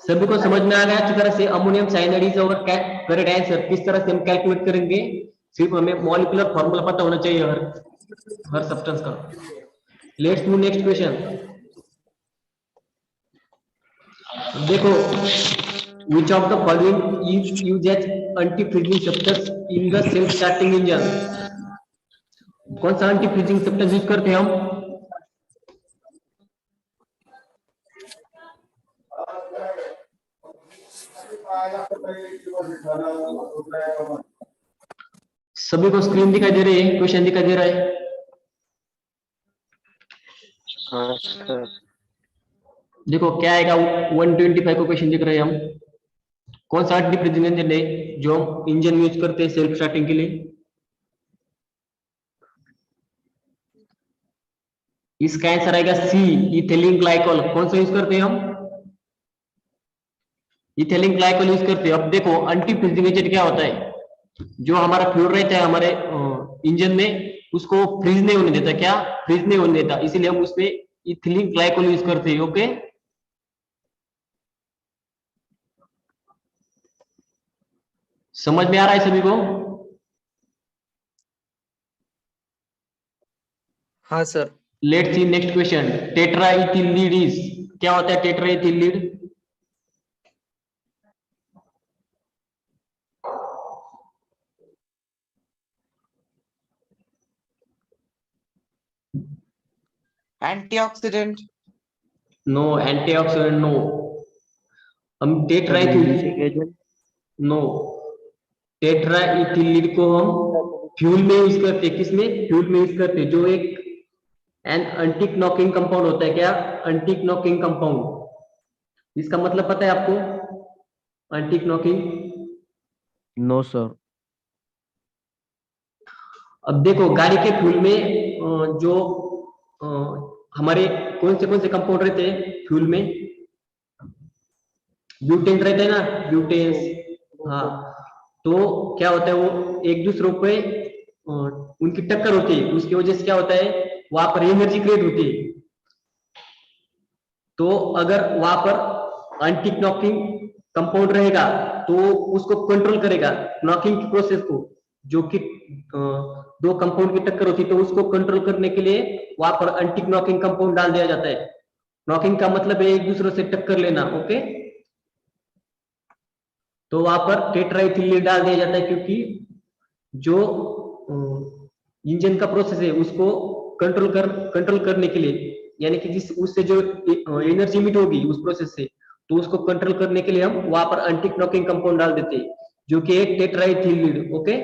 सभी को समझ में आ गया अच्छी तरह से अमोनियम साइनाइड इज और करेक्ट आंसर। किस तरह से हम कैलकुलेट करेंगे, सिर्फ हमें मॉलिक्यूलर फॉर्मूला पता होना चाहिए हर सब्सटेंस का। Let's move next question. देखो, which of the following is used as anti-freezing substance in the self-starting engine? कौन सा एंटी फ्रीजिंग सब्सटेंस यूज करते हैं हम? सभी को स्क्रीन दिखाई दे रही है, क्वेश्चन दिखाई दे रहा है? हाँ सर। देखो क्या आएगा, 125 को क्वेश्चन दिख रहे हैं हम। कौन सा एंटी फ्रीजिंग इंजन है जो हम इंजन यूज करते हैं सेल्फ स्टार्टिंग के लिए? इसका आंसर आएगा सी, इथिलीन ग्लाइकोल। कौन सा यूज करते हैं हम? इथिलीन ग्लाइकोल यूज करते हैं। अब देखो एंटी फ्रीजिंग एजेंट क्या होता है, जो हमारा फ्यूल रहता है हमारे इंजन में, उसको फ्रीज नहीं होने देता। क्या फ्रीज नहीं होने देता, इसीलिए हम उसमें इथिलीन ग्लाइकोल यूज करते हैं। ओके, समझ में आ रहा है सभी को? हाँ sir. Let's see next question. Tetraethylene is, क्या होता है tetraethylene? Antioxidant. No, antioxidant no. हम टेट्राइथिलीन, नो, टेट्राइथिलीन को हम फ्यूल में यूज करते हैं। किसमें? फ्यूल में यूज करते हैं, जो एक एन एंटी नॉकिंग कंपाउंड होता है। क्या? Anti knocking compound. इसका मतलब पता है आपको एंटी नॉकिंग? No sir. अब देखो गाड़ी के फ्यूल में जो हमारे कौन से कंपाउंड रहते हैं फ्यूल में? ब्यूटेन रहता है ना, ब्यूटेन। हाँ, तो क्या होता है, वो एक दूसरे पे उनकी टक्कर होती है, उसकी वजह से क्या होता है, वहां पर एनर्जी क्रिएट होती है। तो अगर वहां पर एंटी नॉकिंग कंपाउंड रहेगा तो उसको कंट्रोल करेगा, नॉकिंग की प्रोसेस को। जो कि दो कंपाउंड की टक्कर होती है, तो उसको कंट्रोल करने के लिए वहां पर एंटी नॉकिंग कंपाउंड डाल दिया जाता है। नॉकिंग का मतलब है एक दूसरे से टक्कर लेना। ओके, तो वहां पर टेट्राइथिलीन डाल दिया जाता है, क्योंकि जो इंजन का प्रोसेस है उसको कंट्रोल करने के लिए, यानी कि जिस उससे जो एनर्जी मिट होगी उस प्रोसेस से, तो उसको कंट्रोल करने के लिए हम वहां पर एंटी नॉकिंग कंपाउंड डाल देते हैं, जो कि एक tetraethylene. Okay,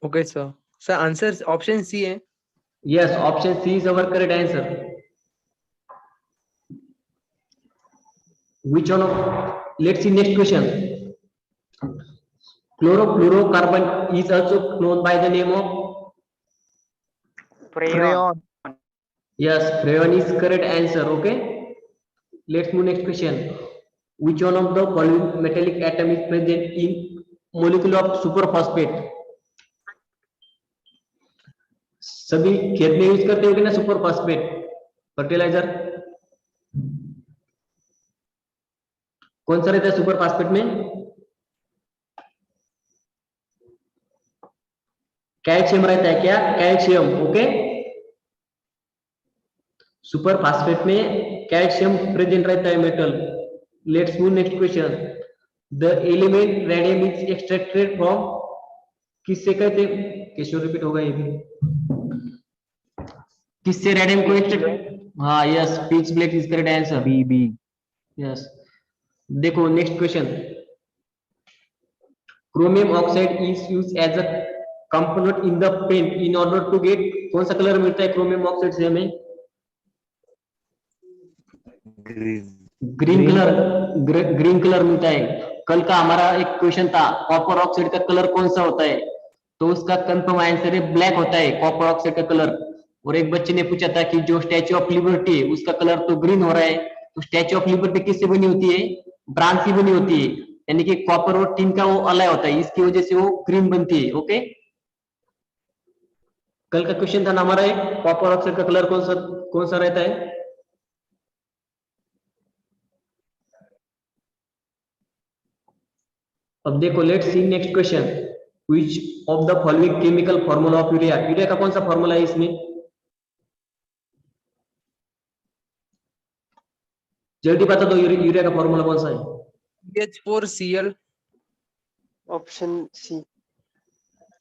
okay sir. Sir answer option C है। Yes, option C is our correct answer. Which one of, let's see next question. Chlorofluorocarbon is also known by the name of? फ्रेयॉन। Yes, freon is correct answer. Okay, let's move next question. Which one of the following metallic atom is present in molecule of superphosphate? सभी खेत में use करते होगे ना superphosphate fertiliser. कौन सा रहता है सुपरफॉस्फेट में? कैल्शियम रहता है। क्या? कैल्शियम। ओके, सुपरफॉस्फेट में कैल्शियम प्रेजेंट रहता है metal. Let's move next question. The element radium is extracted from, किससे कहते हैं? किससे रिपीट होगा ये भी? किससे रेडियम को एक्सट्रैक्ट? हाँ, yes, pitch black is correct answer. B B. Yes, देखो next question. Chromium oxide is used as a component in the paint in order to get, कौन सा कलर मिलता है क्रोमियम ऑक्साइड से हमें? ग्रीन कलर, ग्रीन कलर मिलता है। कल का हमारा एक क्वेश्चन था, कॉपर ऑक्साइड का कलर कौन सा होता है? तो उसका कंफर्म आंसर है ब्लैक होता है कॉपर ऑक्साइड का कलर। और एक बच्चे ने पूछा था कि जो स्टैच्यू ऑफ लिबर्टी है उसका कलर तो ग्रीन हो रहा है, तो स्टैच्यू ऑफ लिबर्टी किससे बनी होती है? ब्रांज से बनी होती है, यानी कि कॉपर और टिन का वो अलॉय होता है, इसकी वजह से वो ग्रीन बनती है। ओके, कल का क्वेश्चन था ना हमारा, एक कॉपर ऑक्साइड का कलर कौन सा रहता है? अब देखो let's see next question, which of the following chemical formula of urea, urea का कौन सा फॉर्मूला है इसमें, जल्दी बता दो, यूरिया का फॉर्मूला कौन सा है। CH4Cl। Option C.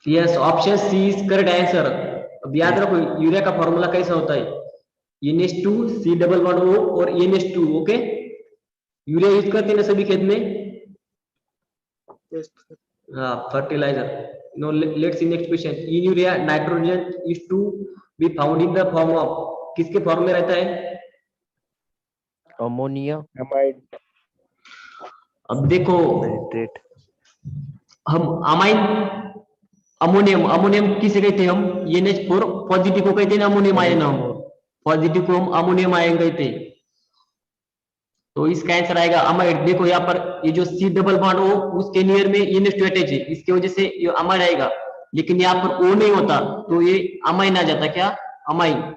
Yes, option C is correct answer. अब याद रखो यूरिया का फॉर्मूला कैसा होता है, NH2 C double bond O और NH2, ओके। यूरिया यूज करते हैं ना सभी खेत में। हाँ, fertiliser. No, let's see next question, in urea nitrogen is to be found in the form of, किसके फॉर्म में रहता है। Ammonia amide. अब देखो नाइट्रेट। हम अमाइन, अमोनियम, अमोनियम किसे कहते हैं हम, NH4 पॉजिटिव को कहते हैं ना अमोनियम आयन, हम पॉजिटिव को हम अमोनियम आयन कहते हैं। तो इसका आंसर आएगा अमाइड। देखो यहाँ पर ये जो C डबल बॉन्ड O उसके नियर में NH2 अटैच है, इसकी वजह से ये अमाइड आएगा, लेकिन यहाँ पर O नहीं होता तो ये अमाइन आ जाता, क्या, अमाइन।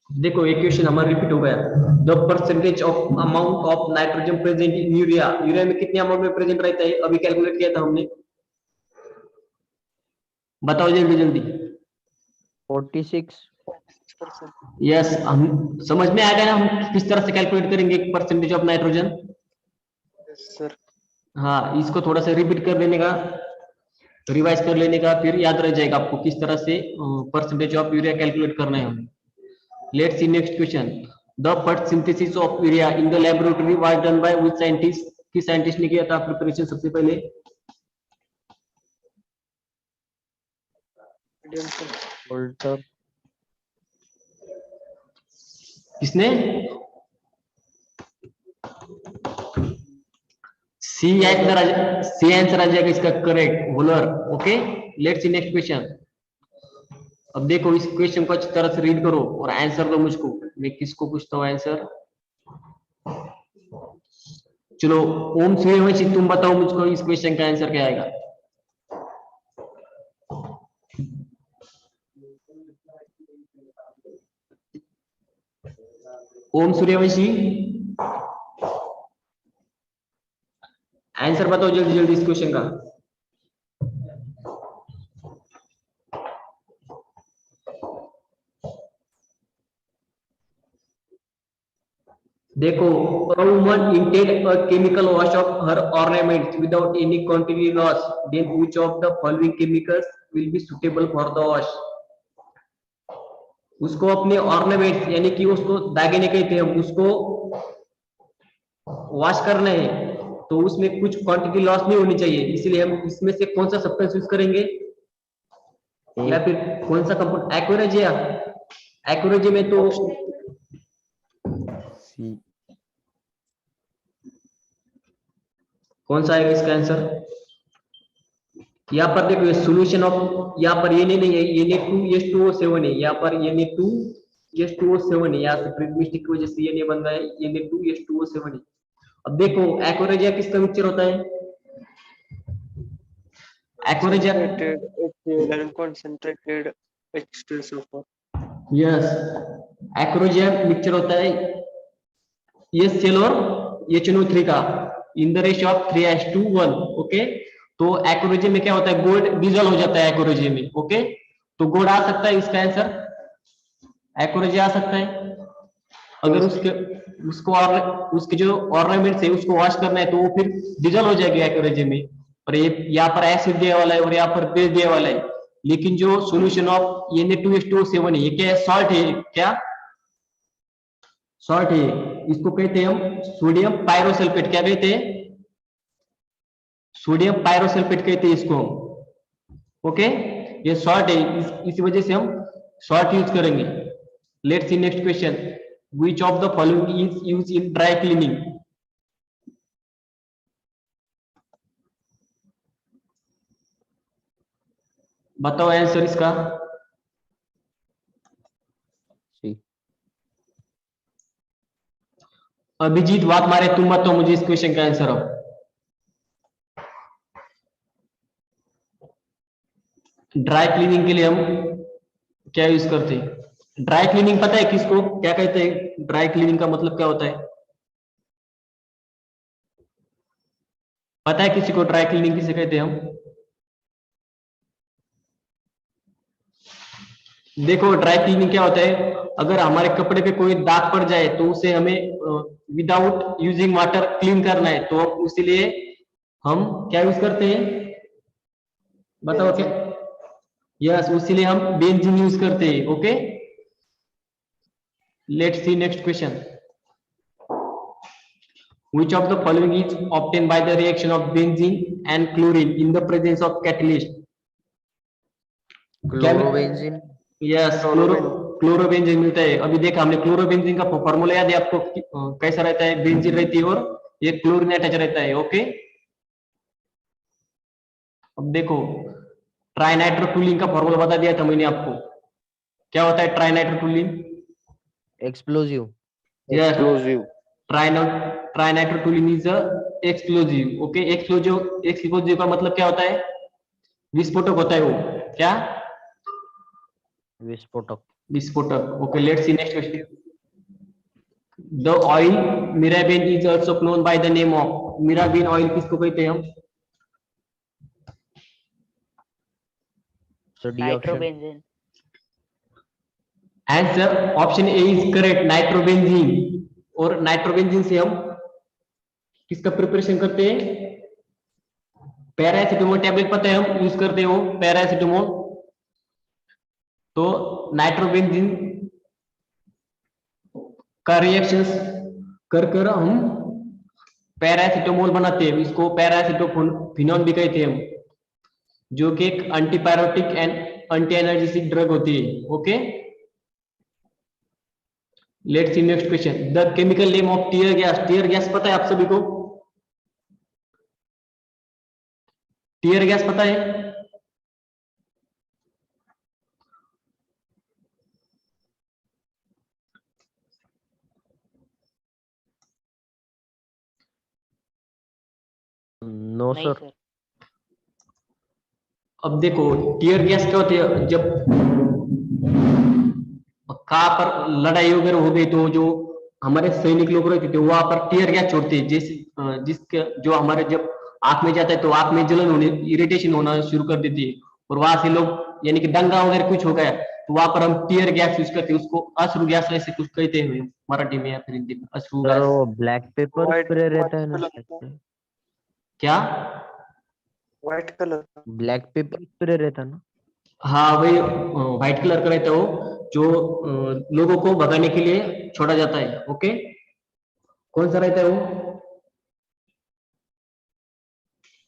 देखो एक क्वेश्चन हमारा रिपीट हो गया, the percentage of amount of nitrogen present in urea, urea में कितने अमाउंट में प्रेजेंट रहता है, अभी कैलकुलेट किया था हमने, बताओ जल्दी जल्दी। 46। यस, हम समझ में आएगा ना हम किस तरह से कैलकुलेट करेंगे परसेंटेज ऑफ नाइट्रोजन। सर। हाँ, इसको थोड़ा सा रिपीट कर लेने का, रिवाइज कर लेने का, फिर याद रह जाएगा आपको किस तरह से परसेंटेज ऑफ यूरिया कैलकुलेट करना है हमें। Let's see next question, the first synthesis of urea in the laboratory was done by which scientist, किस साइंटिस्ट ने किया था प्रिपरेशन सबसे पहले। वोल्टर। किसने, सी आंसर, सी आंसर आ जाएगा इसका correct, volar, okay. Let's see next question. अब देखो इस क्वेश्चन को अच्छी तरह से रीड करो और आंसर दो मुझको, मैं किसको पूछता हूँ आंसर। चलो ओम सूर्यवंशी तुम बताओ मुझको इस क्वेश्चन का आंसर क्या आएगा। ओम सूर्यवंशी आंसर बताओ जल्दी जल्दी इस क्वेश्चन का। देखो, a woman intended a chemical wash of her ornaments without any quantity loss, then which of the following chemicals will be suitable for the wash। उसको अपने ऑर्नामेंट्स यानी कि उसको दागिने कहते हैं, उसको वॉश करना है तो उसमें कुछ क्वांटिटी लॉस नहीं होनी चाहिए, इसलिए हम इसमें से कौन सा सब्सटेंस यूज करेंगे, या फिर कौन सा कंपाउंड, एक्वारेजिया, एक्वारेजिया में तो सी। कौन सा आएगा इसका आंसर। यहाँ पर देखो ये सोल्यूशन ऑफ, यहाँ पर ये नहीं है, Na2H2O7 है, यहाँ पर Na2H2O7 है, यहाँ से प्रिंट मिस्टेक की वजह से ये नहीं बन रहा है, Na2H2O7 है। अब देखो एक्वारेजिया किसका मिक्सचर होता है, aqua regia, concentrated H2SO4। Yes, aqua regia mixture होता है ये सेल और HNO3 का in the ratio of 3:1, okay. तो एक्वारेजिया में क्या होता है, गोल्ड डिजोल्व हो जाता है एक्वारेजिया में, ओके। तो गोल्ड आ सकता है इसका आंसर, एक्वारेजिया आ सकता है। अगर उसके जो ऑर्नामेंट्स है उसको वॉश करना है तो वो फिर डिजोल्व हो जाएगी एक्वारेजिया में, और ये यहाँ पर एसिड दिया वाला है और यहाँ पर बेस दिया वाला है, लेकिन जो सॉल्यूशन ऑफ Na2H2O7 है ये क्या है, सॉल्ट है, क्या सॉल्ट है, इसको कहते हैं हम सोडियम पायरोसल्फेट, क्या कहते हैं, सोडियम पायरोसल्फेट कहते हैं इसको, ओके। ये सॉल्ट है, इसी वजह से हम सॉल्ट यूज करेंगे। Let's see next question, which of the following is used in dry cleaning. बताओ आंसर इसका। सी। अभिजीत वाक मारे तुम बताओ मुझे इस क्वेश्चन का आंसर अब। ड्राई क्लीनिंग के लिए हम क्या यूज करते हैं? ड्राई क्लीनिंग पता है किसको क्या कहते हैं? ड्राई क्लीनिंग का मतलब क्या होता है? पता है किसी को ड्राई क्लीनिंग किसे कहते हैं हम? देखो ड्राई क्लीनिंग क्या होता है, अगर हमारे कपड़े पे कोई दाग पड़ जाए तो उसे हमें विदाउट यूजिंग वाटर क्लीन करना है, तो उसके हम क्या यूज करते हैं? बताओ क्या? यस, उसीलिए हम बेंजीन यूज करते हैं। Okay, let's see next question. Which of the following is obtained by the reaction of benzene and chlorine in the presence of catalyst? Chlorobenzene. Yes, chlorobenzene मिलता है। अभी देखा हमने क्लोरोबेंजीन का फॉर्मूला याद है आपको? कैसा रहता है? बेंजीन रहती है और ये क्लोरीन अटैच रहता है। ओके, अब देखो ट्राइनाइट्रोटोलुलीन का फॉर्मूला बता दिया था मैंने आपको। क्या होता है trinitrotoluene? Explosive. Yes, trinitrotoluene is explosive. Okay, explosive का मतलब क्या होता है? विस्फोटक होता है वो। क्या? विस्फोटक। Okay, let's see next question. The oil mirbane is also known by the name of. Mirbane oil किसको कहते हैं हम? Nitrobenzene. Answer option A is correct, nitrobenzene. और नाइट्रोबेंजीन से हम किसका प्रिपरेशन करते हैं? पैरासिटामोल टैबलेट पता है हम यूज करते हो, पैरासिटामोल। तो नाइट्रोबेंजीन का रिएक्शंस कर कर हम पैरासिटामोल बनाते हैं। इसको पैरासिटोफिनॉन भी कहते हैं हम, जो कि एक antipyretic and anti energetic drug होती है। Okay, let's see next question. The chemical name of tear gas. Tear gas पता है आप सभी को? टीयर गैस पता है? नो नहीं सर। सर। अब देखो टीयर गैस क्या होती है, जब कहाँ पर लड़ाई वगैरह हो गई तो जो हमारे सैनिक लोग रहते थे वहां पर टीयर गैस छोड़ते हैं, जिसके जो हमारे जब आंख में जाता है तो आंख में जलन होने, इरिटेशन होना शुरू कर देती है। और वहां से लोग यानी कि दंगा वगैरह कुछ हो गया तो वहां पर हम टीयर गैस यूज करते हैं। उसको अश्रु गैस ऐसे कुछ कहते हैं मराठी में या फिर हिंदी में, अश्रु सर गैस। वो ब्लैक पेपर White- स्प्रे रहता है ना? white color का। क्या? White colour. Black pepper spray रहता है ना? हाँ वही व्हाइट कलर का रहता है वो, जो लोगों को भगाने के लिए छोड़ा जाता है। ओके, कौन सा रहता है वो?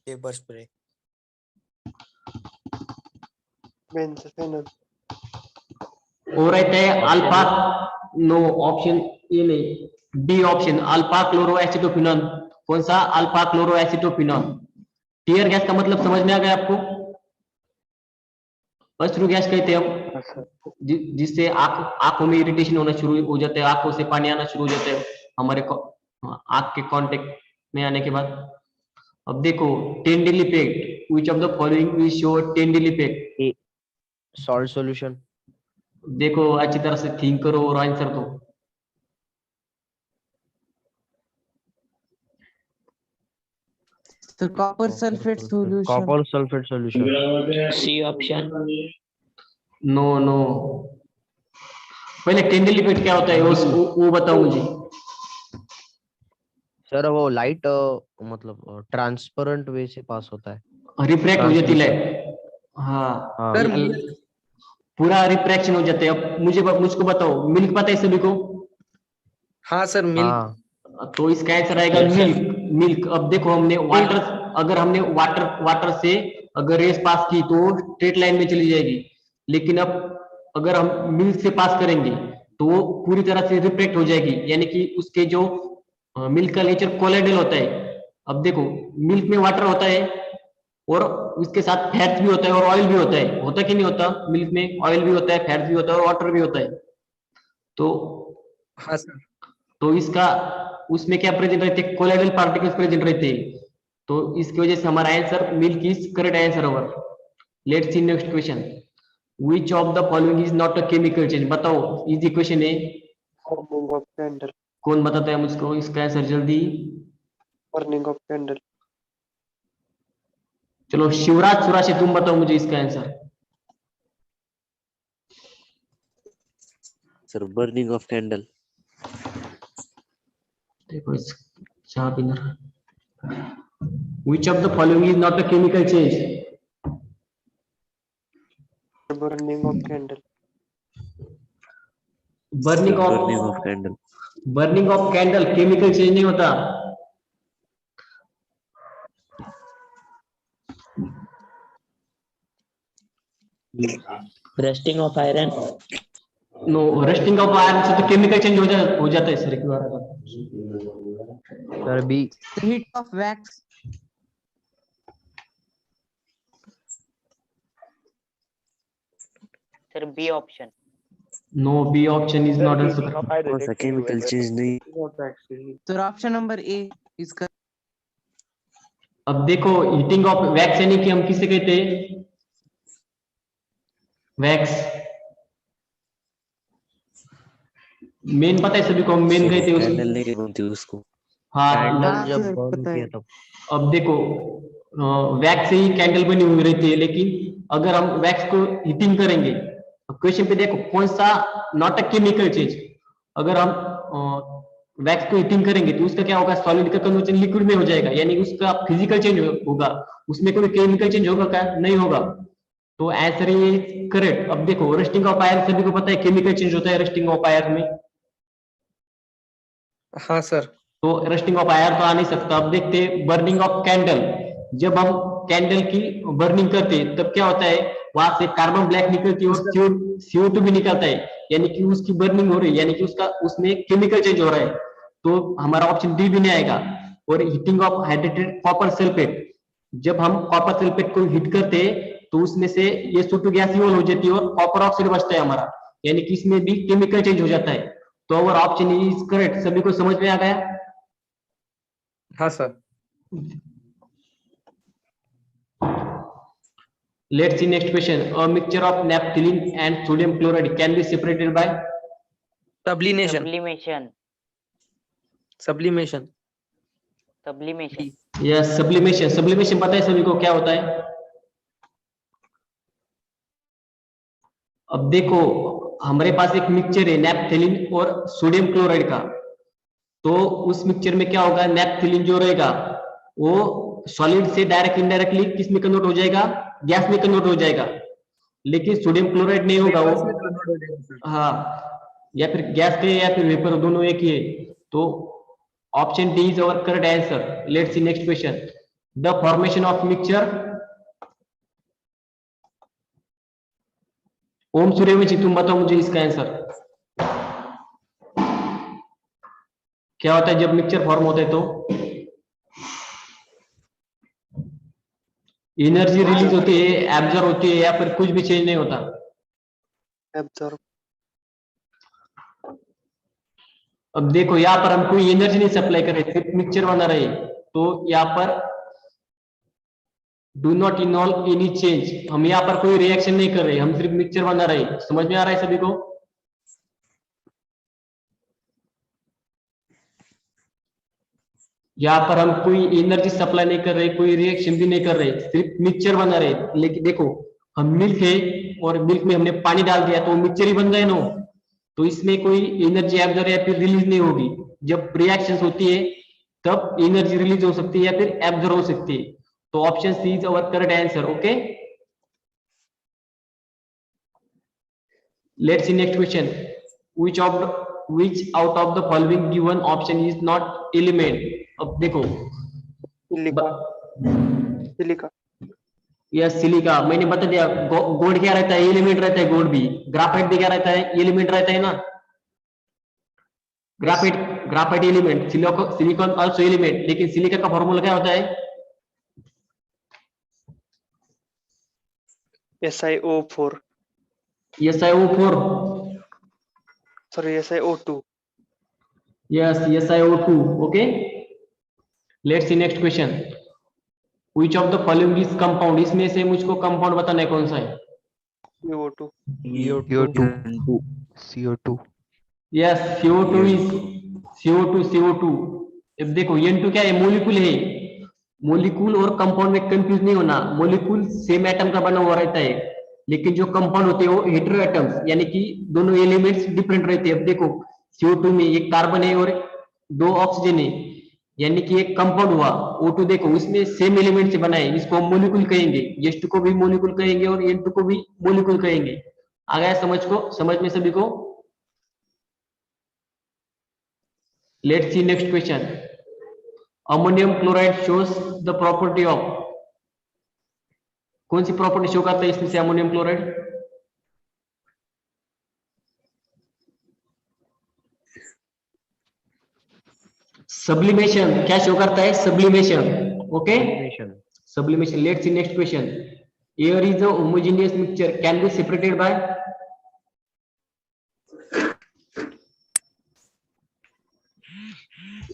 Paper spray. बेंजीन। वो रहता है अल्फा। नो, ऑप्शन ये नहीं, D option, alpha chloro acetophenone. कौन सा? Alpha chloro acetophenone. Tear gas का मतलब समझ में आ गया आपको? अश्रु गैस कहते हैं हम, जिससे आंखों में इरिटेशन होना शुरू हो जाता है, आंखों से पानी आना शुरू हो जाता है हमारे आंख के कांटेक्ट में आने के बाद। अब देखो Tyndall effect, which of the following will show Tyndall effect? Salt solution. देखो अच्छी तरह से थिंक करो और आंसर दो। तो copper sulphate solution. Copper sulphate solution. C option. No no, पहले टेंडिल इफेक्ट क्या होता है वो बताओ मुझे। सर वो लाइट मतलब ट्रांसपेरेंट वे से पास होता है। रिफ्रैक्ट हो जाती है। हाँ, हाँ। सर पूरा रिफ्रैक्शन हो जाता है। अब मुझको बताओ, मिल्क पता है सभी को? हाँ सर, मिल्क। हाँ। तो इसका आंसर आएगा मिल्क। मिल्क। अब देखो हमने वाटर, अगर हमने वाटर से अगर रेस पास की तो स्ट्रेट लाइन में चली जाएगी, लेकिन अब अगर हम मिल्क से पास करेंगे तो वो पूरी तरह से रिफ्रैक्ट हो जाएगी, यानी कि उसके जो मिल्क का नेचर कोलाइडल होता है। अब देखो मिल्क में वाटर होता है और उसके साथ फैट्स भी होता है और ऑयल भी होता है। होता कि नहीं होता? मिल्क में ऑयल भी होता है, फैट्स भी होता है और वाटर भी होता है। तो हाँ सर। तो इसका उसमें क्या प्रेजेंट रहते, कोलाइडल पार्टिकल्स प्रेजेंट रहते हैं। तो इसकी वजह से हमारा answer milk is correct answer over. Let's see next question, which of the following is not a chemical change? बताओ, इजी क्वेश्चन है, burning of candle, कौन बताता है मुझको इसका आंसर जल्दी? burning of candle, चलो शिवराज सुराशी तुम बताओ मुझे इसका answer. Sir, burning of candle. देखो इस चाह पीना। Which of the following is not a chemical change? burning of candle, Burning Sir, burning of of candle. burning of candle chemical change नहीं होता। Rusting of iron. No, rusting of iron से तो chemical change हो जाता है sir एक बार। Sir B. Heat of wax. Sir B option. No, B option is not answer. कौन सा chemical change नहीं? not actually. So option number A is correct. अब देखो हीटिंग ऑफ वैक्स यानी कि हम किसे कहते हैं? वैक्स मेन पता है सभी को, हम मेन कहते हैं Candle उसको। नहीं बनती उसको। हाँ, कैंडल हाँ, जब सर, बर्न पता है। किया तब। अब देखो वैक्स से ही कैंडल बनी हुई रहती है, लेकिन अगर हम वैक्स को हीटिंग करेंगे, क्वेश्चन पे देखो कौन सा नॉट अ केमिकल चेंज, अगर हम वैक्स को हीटिंग करेंगे तो उसका क्या होगा, सॉलिड का कन्वर्जन लिक्विड में हो जाएगा, यानी उसका फिजिकल चेंज होगा, उसमें कोई केमिकल चेंज होगा क्या? नहीं होगा। तो आंसर ये करेक्ट। अब देखो रस्टिंग ऑफ आयरन सभी को पता है केमिकल चेंज होता है रस्टिंग ऑफ आयरन में, हाँ सर। तो रस्टिंग ऑफ आयरन तो आ नहीं सकता। अब देखते हैं बर्निंग ऑफ कैंडल, जब हम कैंडल की बर्निंग करते हैं तब क्या होता है, वहां से कार्बन ब्लैक निकलती है और CO2 भी निकलता है, यानी कि उसकी बर्निंग हो रही है, यानी कि उसका उसमें केमिकल चेंज हो रहा है, तो हमारा ऑप्शन डी भी नहीं आएगा। और heating of hydrated copper sulphate, जब हम कॉपर सल्फेट को हीट करते हैं तो उसमें से ये SO2 गैस इवॉल्व हो जाती है और कॉपर ऑक्साइड बचता है हमारा, यानी कि इसमें भी केमिकल चेंज हो जाता है। तो अवर ऑप्शन इज करेक्ट। सभी को समझ में आ गया? हाँ sir. Let's see next question. A mixture of naphthalene and sodium chloride can be separated by? Sublimation. Sublimation. Sublimation. Sublimation. Yes, sublimation. Sublimation पता है सभी को क्या होता है? अब देखो हमारे पास एक मिक्सचर है नैप्थेलिन और सोडियम क्लोराइड का, तो उस मिक्सचर में क्या होगा, नैप्थेलिन जो रहेगा वो सॉलिड से डायरेक्ट इनडायरेक्टली किस में कन्वर्ट हो जाएगा, गैस में कन्वर्ट हो जाएगा, लेकिन सोडियम क्लोराइड नहीं होगा वो। हाँ, या फिर गैस के या फिर वेपर, दोनों एक ही है। तो option D is our correct answer. Let's see next question, the formation of mixture. Om Suryavanshi तुम बताओ मुझे इसका आंसर क्या होता है जब मिक्सचर फॉर्म होता है, तो एनर्जी रिलीज होती है, एब्जॉर्ब होती है, या फिर कुछ भी चेंज नहीं होता? Absorb, अब देखो यहाँ पर हम कोई एनर्जी नहीं सप्लाई कर रहे, सिर्फ मिक्सचर बना रहे, तो यहाँ पर do not involve any change, हम यहाँ पर कोई रिएक्शन नहीं कर रहे, हम सिर्फ मिक्सचर बना रहे। समझ में आ रहा है सभी को? यहाँ पर हम कोई एनर्जी सप्लाई नहीं कर रहे, कोई रिएक्शन भी नहीं कर रहे, सिर्फ मिक्सचर बना रहे। लेकिन देखो हम मिल्क है और मिल्क में हमने पानी डाल दिया तो मिक्सचर ही बन गए ना, तो इसमें कोई एनर्जी एब्जॉर्ब या फिर रिलीज नहीं होगी। जब रिएक्शंस होती है तब एनर्जी रिलीज हो सकती है या फिर एब्जॉर्ब हो सकती है। तो option C is our correct answer. Okay, let's see next question, which out of the following given option is not element? अब देखो silica, silica, यह सिलिका मैंने बता दिया। गोल्ड क्या रहता है, एलिमेंट रहता है, गोल्ड भी। ग्राफाइट भी क्या रहता है, एलिमेंट रहता है ना, graphite element, silicon also element. लेकिन सिलिका का फॉर्मूला क्या होता है? SiO4, SiO4, sorry, SiO2, Yes, SiO2. Okay. Let's see next question. Which of the following is compound? इसमें से मुझको कंपाउंड बताना है कौन सा है? CO2. CO2. CO2. Yes, CO2 is CO2. अब देखो N2 क्या है? मोलिक्यूल है। मोलिक्यूल और कंपाउंड में कंफ्यूज नहीं होना। मोलिक्यूल सेम एटम का बना हुआ रहता है, लेकिन जो कंपाउंड होते हैं वो हेटेरो एटम्स, यानी कि दोनों एलिमेंट्स डिफरेंट रहते हैं। अब देखो CO2 में एक कार्बन है और 2 ऑक्सीजन है, यानी कि एक कंपाउंड हुआ। O2 देखो उसमें सेम एलिमेंट से बना है, इसको हम मोलिक्यूल कहेंगे। H2 को भी मोलिक्यूल कहेंगे और N2 को भी मोलिक्यूल कहेंगे। आ गया समझ में सभी को? Let's see next question. Ammonium chloride shows the property of, कौन सी प्रॉपर्टी शो करता है इसमें से अमोनियम क्लोराइड? सब्लिमेशन। क्या शो करता है? Sublimation. Okay, sublimation. Let's see next question. Air is a homogeneous mixture, can be separated by?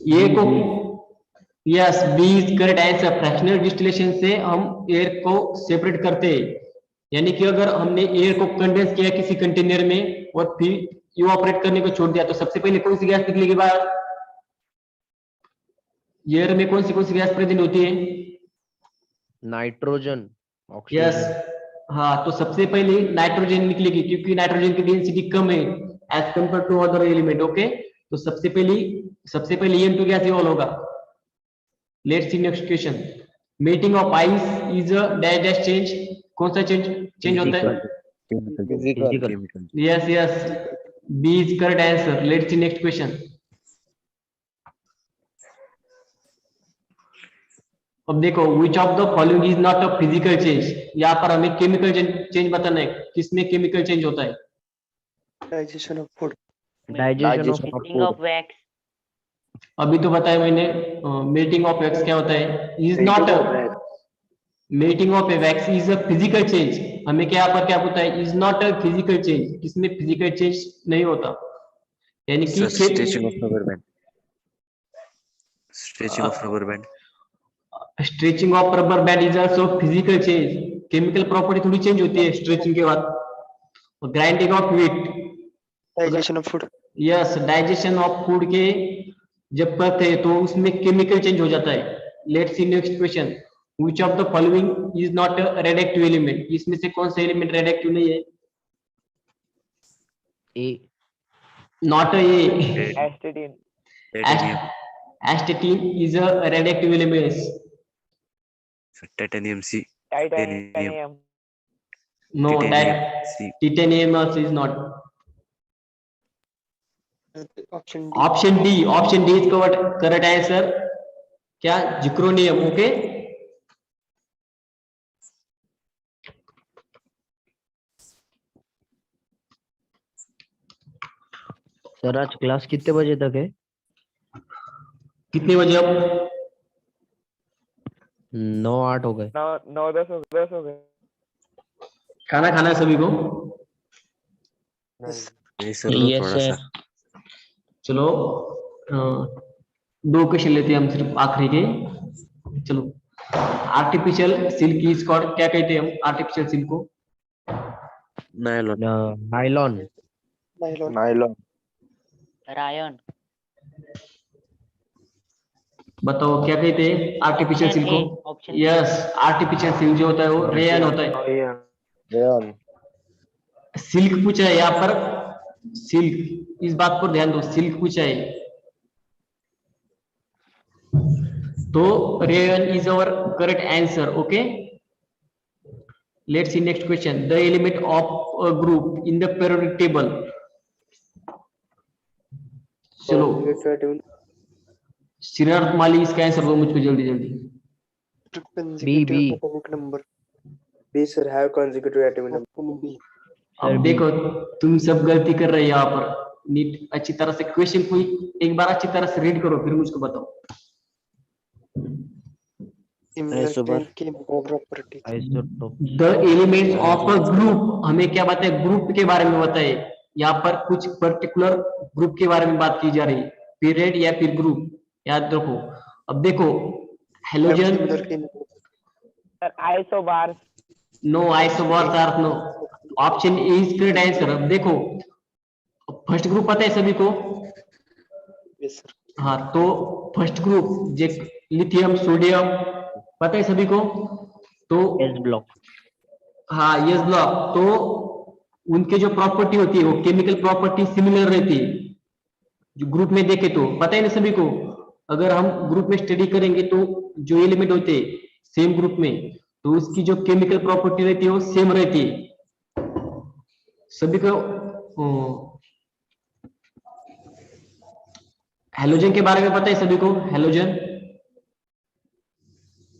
ये को yes, B is correct answer. Fractional distillation से हम एयर को सेपरेट करते हैं, यानी कि अगर हमने एयर को कंडेंस किया किसी कंटेनर में और फिर इवापोरेट करने को छोड़ दिया, तो सबसे पहले कौन सी गैस निकलेगी बाहर? एयर में कौन सी गैस प्रेजेंट होती है? Nitrogen, yes, oxygen. हाँ, तो सबसे पहले नाइट्रोजन निकलेगी, क्योंकि नाइट्रोजन की डेंसिटी कम है as compare to other element. Okay, तो सबसे पहले N2 गैस इवॉल्व होगा। Let's see next question. Melting of ice is a dash change, कौन सा चेंज होता है? Chemical. Yes, B is correct answer. Let's see next question. अब देखो, which of the following is not a physical change. यहाँ पर हमें chemical change बताना है, किसमें केमिकल चेंज होता है? Digestion of food. Digestion of Melting of wax. अभी तो बताया मैंने। मेल्टिंग ऑफ वैक्स क्या होता है? Is not melting of wax is a physical change. हमें क्या पर क्या होता है? Is not a physical change, इसमें फिजिकल चेंज नहीं होता, यानी कि Stretching of rubber band. Stretching of rubber band. Stretching of rubber band is also physical change. Chemical property थोड़ी चेंज होती है स्ट्रेचिंग के बाद। Grinding of wheat, Digestion of food. Yes, digestion of food के जब करते हैं तो उसमें केमिकल चेंज हो जाता है। Let's see next question. Which of the following is not a radioactive element, इसमें से कौन सा एलिमेंट रेडियोएक्टिव नहीं है? A, not A, Astatine. Titanium. Astatine is a radioactive element. Titanium C. Titanium. नो, Titanium C. Titanium also is not. Option D. Option D is correct answer. क्या? Zirconium. Okay, sir आज class कितने बजे तक है? कितने बजे? अब 9-8 हो गए। 9-10 हो गए। खाना खाना है सभी को? नहीं सर, लो Yes, थोड़ा sir. सा. चलो, 2 क्वेश्चन लेते हैं हम सिर्फ आखिरी के। चलो, आर्टिफिशियल सिल्क इज कॉल्ड, क्या कहते हैं हम आर्टिफिशियल सिल्क को? Nylon. नाइलॉन। Nylon. Rayon. बताओ क्या कहते हैं आर्टिफिशियल सिल्क को? Option A. Yes, artificial silk जो होता है वो रेयन होता है। सिल्क पूछा है यहाँ पर, सिल्क, इस बात पर ध्यान दो, सिल्क पूछा है तो rayon is our correct answer. Okay, let's see next question. The element of a group in the periodic table. चलो, सिद्धार्थ माली इसका आंसर दो मुझको जल्दी जल्दी। Consecutive atomic number. B sir have consecutive atomic number. Option B. अब देखो, तुम सब गलती कर रहे हो यहाँ पर। नीट अच्छी तरह से क्वेश्चन को एक बार अच्छी तरह से रीड करो, फिर मुझको बताओ। Similar to Isobar. chemical property. Isotope. The elements of a group, हमें क्या बताए? ग्रुप के बारे में बताए। यहाँ पर कुछ पर्टिकुलर ग्रुप के बारे में बात की जा रही है। पीरियड या फिर ग्रुप, याद रखो। अब देखो halogen, Similar chemical. Sir isobar. No isobars are no, option A is correct answer. अब देखो फर्स्ट ग्रुप पता है सभी को, Yes, sir. हाँ तो फर्स्ट ग्रुप जे लिथियम सोडियम पता है सभी को, तो एस ब्लॉक। हाँ यस ब्लॉक, तो उनके जो प्रॉपर्टी होती है वो केमिकल प्रॉपर्टी सिमिलर रहती है। जो ग्रुप में देखे तो पता है ना सभी को, अगर हम ग्रुप में स्टडी करेंगे तो जो एलिमेंट होते हैं सेम ग्रुप में, तो उसकी जो केमिकल प्रॉपर्टी रहती है वो सेम रहती है सभी को। हेलोजन के बारे में पता है सभी को, हेलोजन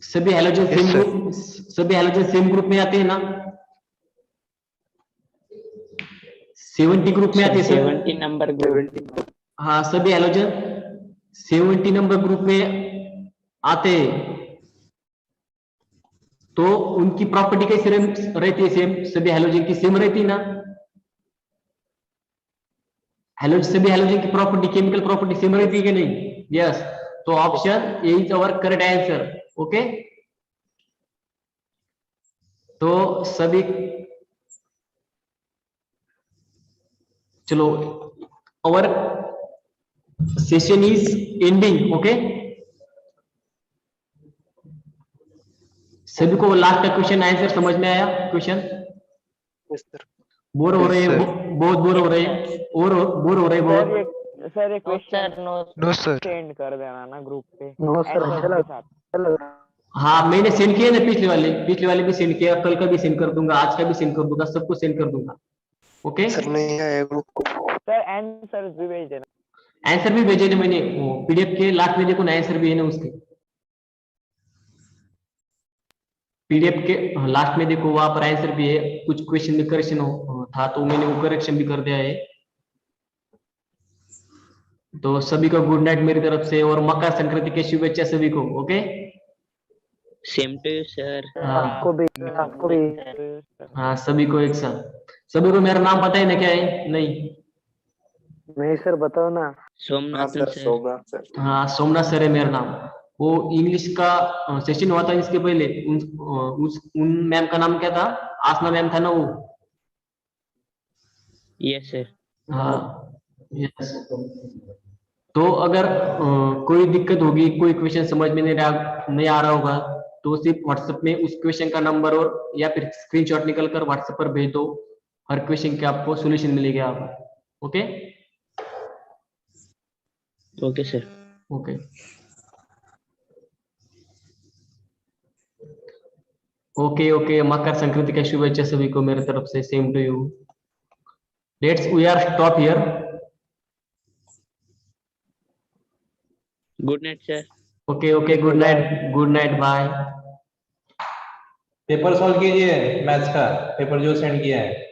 सभी halogen Yes, same sir. Group, सभी हेलोजन सेम ग्रुप में आते हैं ना, 70 ग्रुप में आते हैं सर। 70 number group. 70. हाँ सभी हेलोजन 70 नंबर ग्रुप में आते हैं, तो उनकी प्रॉपर्टी कैसी रहती है, सेम, सभी हेलोजन की सेम रहती है ना। हेलोजन, सभी हेलोजन की प्रॉपर्टी, केमिकल प्रॉपर्टी सेम रहती है कि नहीं? यस, तो option A is our correct answer. Okay, तो सभी, चलो our session is ending. Okay, सभी को लास्ट का क्वेश्चन आंसर समझ में आया? Question Yes, sir. बोर हो Yes, रहे हैं, sir. बहुत बोर हो रहे हैं, और बोर हो रहे हैं सर बहुत। ये सर ये no sir question no. No, sir. सेंड कर देना ना ग्रुप पे। No, sir. Answers के साथ। हाँ मैंने सेंड किया ना, पिछले वाले भी सेंड किया, कल का भी सेंड कर दूंगा, आज का भी सेंड कर दूंगा, सबको सेंड कर दूंगा। ओके, Sir नहीं आया ग्रुप को। सर आंसर भी भेज देना। आंसर भी भेजे ना मैंने, पीडीएफ के लास्ट में देखो ना, आंसर भी है ना उसके, पीडीएफ के लास्ट में देखो, वहां पर आंसर भी है। कुछ क्वेश्चन में करेक्शन था तो मैंने वो करेक्शन भी कर दिया है। तो सभी को गुड नाइट मेरी तरफ से, और मकर संक्रांति की शुभेच्छा सभी को। Okay, same to you sir. हाँ आपको भी। हाँ सभी को एक साथ, सभी को मेरा नाम पता है ना क्या है? नहीं, नहीं सर बताओ ना। सोमनाथन सर। हाँ सोमनाथ सर है मेरा नाम। वो इंग्लिश का सेशन हुआ था इसके पहले, उन मैम का नाम क्या था? आसना मैम था ना वो। Yes sir. हाँ यस। तो अगर कोई दिक्कत होगी, कोई क्वेश्चन समझ में नहीं आ रहा होगा, तो सिर्फ व्हाट्सएप में उस क्वेश्चन का नंबर और या फिर स्क्रीनशॉट निकल कर व्हाट्सएप पर भेज दो, हर क्वेश्चन के आपको सॉल्यूशन मिलेगा। Okay okay sir. Okay okay okay, Makar Sankranti की शुभेच्छा सभी को मेरे तरफ से। Same to you. Let's we are stop here. Good night sir. Okay okay, good night, bye. Paper solve कीजिए मैथ्स का, पेपर जो सेंड किया है।